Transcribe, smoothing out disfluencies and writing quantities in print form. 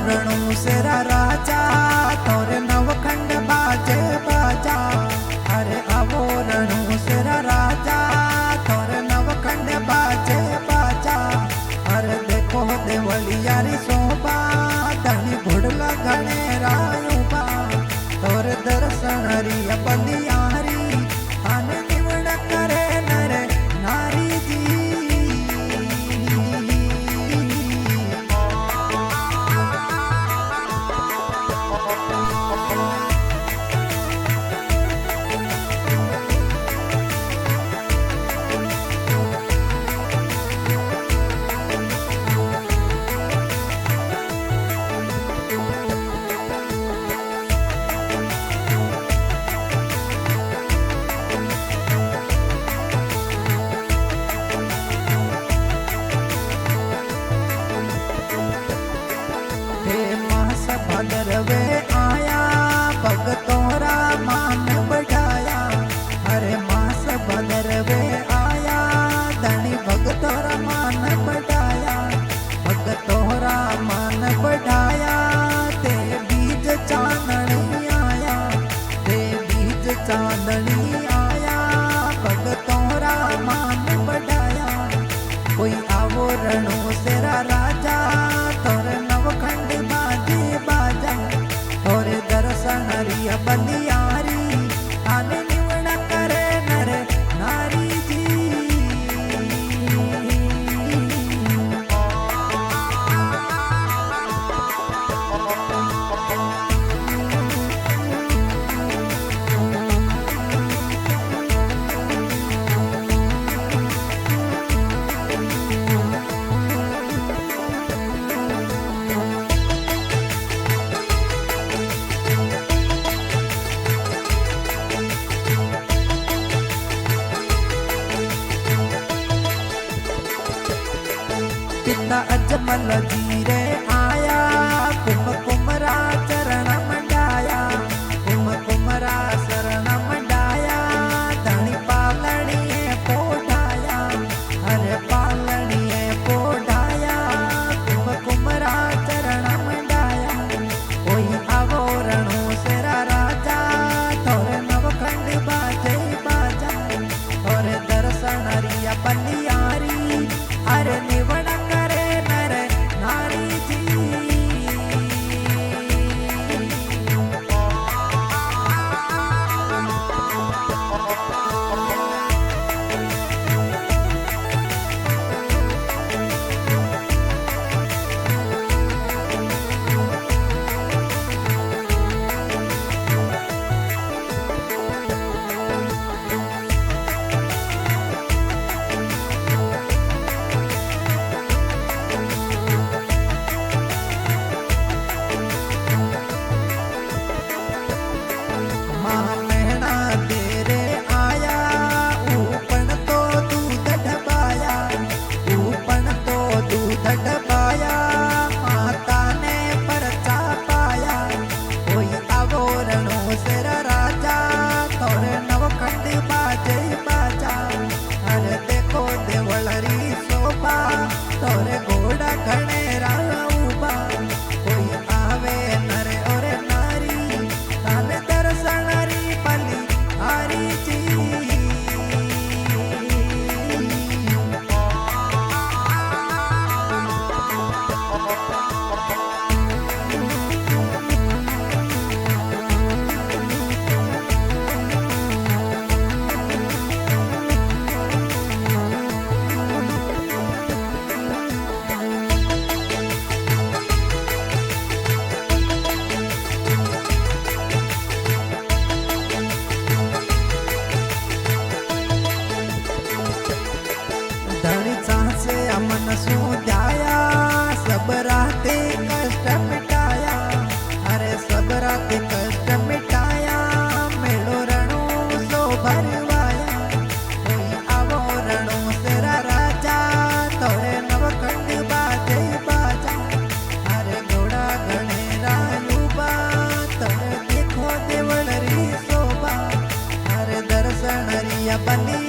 रणु सेरा राजा तोरे नवखंड बाजे बाजा। अरे आवो रणु सेरा राजा तोरे नवखंड बाजे बाजा। अरे देखो देवलियारी शोभा धनी घोड़ला घने रायुबा। तोरे दर्शन रिया बलियारी आने निवण करे नरे नारी जी। भद्रवे आया भगतोरा मान बढ़ाया। अरे मास भद्रवे आया धनी भगतोरा मान बढ़ाया। भगतोरा मान बढ़ाया ते बीज चांदनी आया। ते बीज चांदनी आया भगतोरा मान बढ़ाया। कोई आवो रणु सेरा राजा तोरे नवखंड बाजे बाजा। तोरे दर्शन रिया बलियारी आने निवण करे नरे नारी जी। पिता अजमल जीरे आया कुम कुमरा चरण मंडाया। कुम कुमरा शरण मंडाया धनी पालनी पोढ़ाया। अरे पालनी पोढ़ाया कुम कुमरा चरण मंडाया। कोई आवो रणु सेरा राजा तोरे नवखंड बाजे बाजा। तोरे दर्शन रिया बलियारी अरे निवण करे नरे नारी जी। तोरे घोड़ा घने राउबा। कोई आवे नरे ओरे नारी ताने दर्शन री बली हारी जी। मन सुध्याया सब राते कष्ट मिटाया। अरे सब राते कष्ट मिटाया मेलो रणु सो भरवाया। कोई आवो रणु सेरा राजा तोरे नवखंड बाजे बाजा। अरे घोड़ा घने रायुबा तोरे देखो देवल री शोभा। अरे दर्शन रिया बली